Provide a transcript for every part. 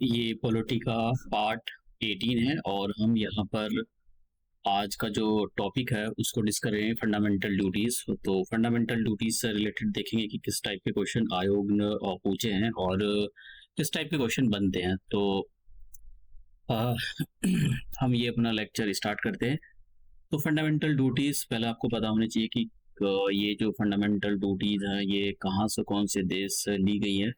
ये पॉलिटिका पार्ट 18 है और हम यहाँ पर आज का जो टॉपिक है उसको डिस्कस कर रहे हैं फंडामेंटल ड्यूटीज। तो फंडामेंटल ड्यूटीज से रिलेटेड देखेंगे कि किस टाइप के क्वेश्चन आयोग ने पूछे हैं और किस टाइप के क्वेश्चन बनते हैं। तो अ, हम ये अपना लेक्चर स्टार्ट करते हैं। तो फंडामेंटल ड्यूटीज पहले आपको पता होना चाहिए कि ये जो फंडामेंटल ड्यूटीज हैं ये कहाँ से कौन से देश से ली गई है।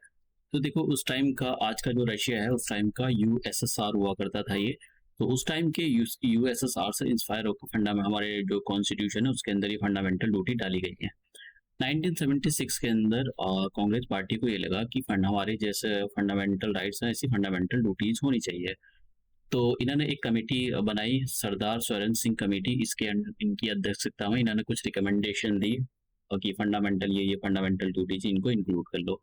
तो देखो उस टाइम का आज का जो रशिया है उस टाइम का यूएसएसआर हुआ करता था ये। तो उस टाइम के यूएसएसआर से इंस्पायर होकर हमारे जो कॉन्स्टिट्यूशन है उसके अंदर ये फंडामेंटल ड्यूटी डाली गई है। 1976 के अंदर कांग्रेस पार्टी को ये लगा कि हमारे जैसे फंडामेंटल राइट्स हैं ऐसी फंडामेंटल ड्यूटीज होनी चाहिए। तो इन्होंने एक कमेटी बनाई, सरदार स्वरण सिंह कमेटी। इनकी अध्यक्षता में इन्होंने कुछ रिकमेंडेशन दी कि फंडामेंटल ये फंडामेंटल ड्यूटीज इनको इंक्लूड कर लो।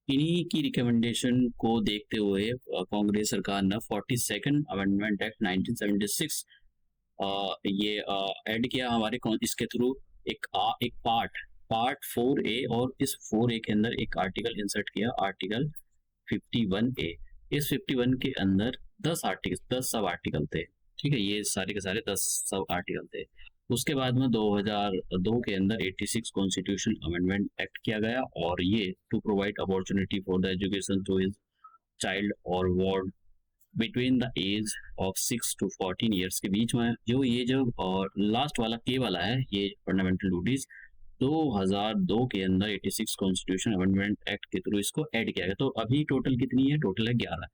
इन्हीं की रिकमेंडेशन को देखते हुए कांग्रेस सरकार ने 42nd अमेंडमेंट एक्ट 1976 ये ऐड किया हमारे इसके थ्रू एक पार्ट 4A, और इस 4A के अंदर एक आर्टिकल इंसर्ट किया, आर्टिकल 51A। इस 51 के अंदर 10 सब आर्टिकल थे। ठीक है, ये सारे के सारे 10 सब आर्टिकल थे। उसके बाद में 2002 के अंदर 86 कॉन्स्टिट्यूशन अमेंडमेंट एक्ट किया गया और ये to provide opportunity for the education to his child or ward between the age of 6 to 14 years के बीच में। जो और लास्ट वाला के वाला है ये फंडामेंटल ड्यूटीज 2002 के अंदर 86 कॉन्स्टिट्यूशन अमेंडमेंट एक्ट के थ्रू इसको ऐड किया गया। तो अभी टोटल कितनी है? टोटल है 11।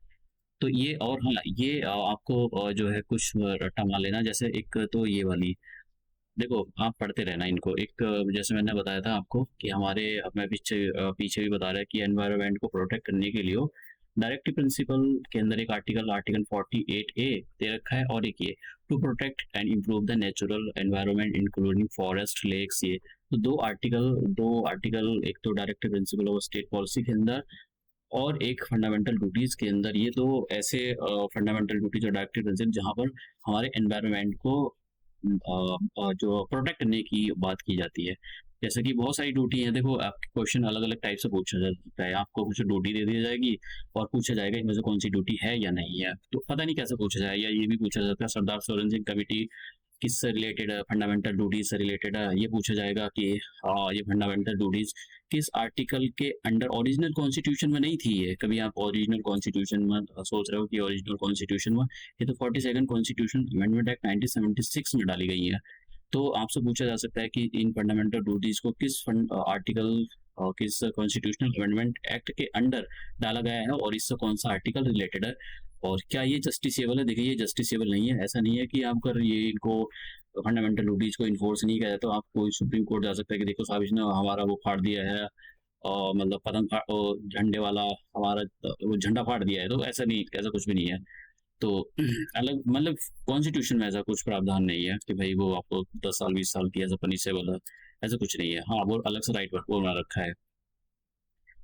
तो ये और हाँ, ये आपको जो है कुछ रट्टा मार लेना। जैसे एक तो ये वाली देखो, आप पढ़ते रहना इनको। एक जैसे मैंने बताया था आपको कि मैं पीछे भी बता रहा है कि एनवायरनमेंट को प्रोटेक्ट करने के लिए डायरेक्टिव प्रिंसिपल के अंदर एक आर्टिकल 48A दे रखा है, और एक ये to protect and improve the natural environment including forest, lakes. ये तो दो आर्टिकल एक तो directive principle of state policy के अंदर और एक फंडामेंटल ड्यूटीज के अंदर। ये दो ऐसे फंडामेंटल ड्यूटीज और डायरेक्टिव प्रिंसिपल जहां पर हमारे एनवायरनमेंट को जो प्रोटेक्ट करने की बात की जाती है। जैसे कि बहुत सारी ड्यूटी है, देखो आपके क्वेश्चन अलग अलग टाइप से पूछा जा सकता है। आपको कुछ ड्यूटी दे दी जाएगी और पूछा जाएगा इनमें से कौन सी ड्यूटी है या नहीं है, तो पता नहीं कैसे पूछा जाए। या ये भी पूछा जाता है सरदार स्वरण सिंह कमेटी किससे रिलेटेड है, फंडामेंटल ड्यूटीज से रिलेटेड है। ये पूछा जाएगा कि ये फंडामेंटल ड्यूटीज किस आर्टिकल के अंडर, ओरिजिनल कॉन्स्टिट्यूशन में नहीं थी ये। कभी आप ओरिजिनल कॉन्स्टिट्यूशन में सोच रहे हो कि ओरिजिनल कॉन्स्टिट्यूशन में, ये तो 42nd कॉन्स्टिट्यूशन अमेंडमेंट एक्ट 1976 में डाली गई है। तो आपसे पूछा जा सकता है कि इन फंडामेंटल ड्यूटीज को किस कॉन्स्टिट्यूशनल अमेंडमेंट एक्ट के अंडर डाला गया है और इससे कौन सा आर्टिकल रिलेटेड है और क्या ये जस्टिसेबल है। देखिए, ये जस्टिसेबल नहीं है। ऐसा नहीं है कि आप अगर ये इनको फंडामेंटल ड्यूटीज को इन्फोर्स नहीं किया जाए तो आप कोई सुप्रीम कोर्ट जा सकता है कि देखो साहब इसने हमारा वो फाड़ दिया है, और मतलब झंडे वाला हमारा वो झंडा फाड़ दिया है। तो ऐसा नहीं, ऐसा कुछ भी नहीं है। तो अलग मतलब कॉन्स्टिट्यूशन में ऐसा कुछ प्रावधान नहीं है कि भाई वो आपको 10 साल 20 साल की ऐसा पनिशेबल है, ऐसा कुछ नहीं है। हाँ, वो अलग से राइट वो बना रखा है।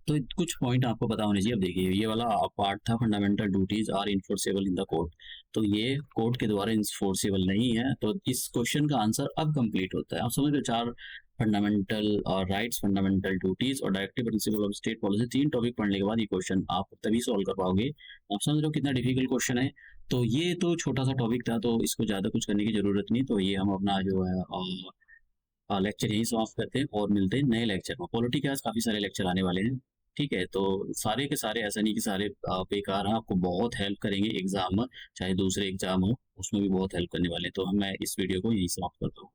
तो कुछ पॉइंट आपको पता होने चाहिए। अब देखिए, ये वाला पार्ट था fundamental duties are enforceable in the court. तो ये कोर्ट के द्वारा इन्फोर्सेबल नहीं है। तो इस क्वेश्चन का आंसर अब कंप्लीट होता है। आप समझ लो, 4 फंडामेंटल राइट्स, फंडामेंटल ड्यूटीज और directive principle of state policy, 3 topic पढ़ने के बाद ये क्वेश्चन आप तभी सॉल्व कर पाओगे। आप समझ रहे हो कितना डिफिकल्ट क्वेश्चन है। तो ये तो छोटा सा टॉपिक था, तो इसको ज्यादा कुछ करने की जरूरत नहीं। तो ये हम अपना जो है लेक्चर यही समाप्त करते हैं और मिलते हैं नए लेक्चर में। पॉलिटी के काफी सारे लेक्चर आने वाले हैं। ठीक है, तो सारे के सारे ऐसा नहीं कि सारे बेकार हैं, आपको बहुत हेल्प करेंगे एग्जाम में, चाहे दूसरे एग्जाम हो उसमें भी बहुत हेल्प करने वाले हैं। तो मैं इस वीडियो को यही समाप्त करता हूँ।